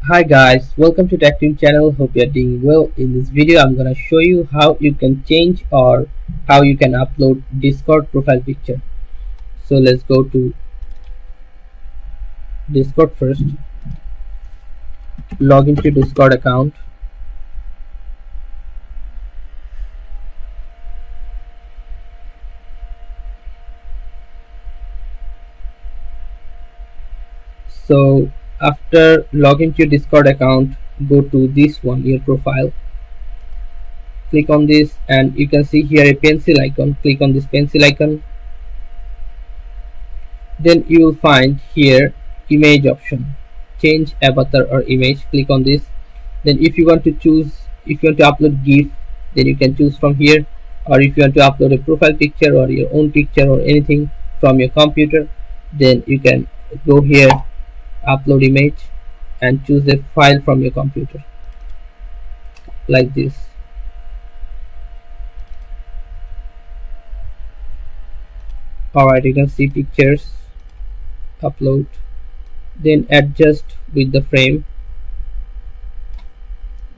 Hi guys, welcome to TechTeam channel. Hope you are doing well. In this video, I'm gonna show you how you can change or how you can upload Discord profile picture. So let's go to Discord first. Log into your Discord account. So after logging to your Discord account, go to this one, your profile. Click on this, and you can see here a pencil icon. Click on this pencil icon. Then you will find here image option, change avatar or image. Click on this. Then if you want to upload GIF, then you can choose from here, or if you want to upload a profile picture or your own picture or anything from your computer, then you can go here, upload image, and choose a file from your computer like this. Alright, you can see pictures, upload, then adjust with the frame,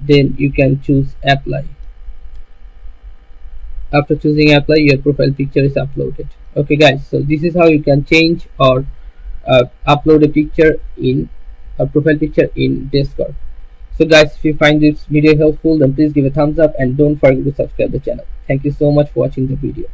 then you can choose apply. After choosing apply, your profile picture is uploaded. Okay guys, so this is how you can change or upload a picture in a profile picture in Discord. So guys, if you find this video helpful, then please give a thumbs up and don't forget to subscribe the channel. Thank you so much for watching the video.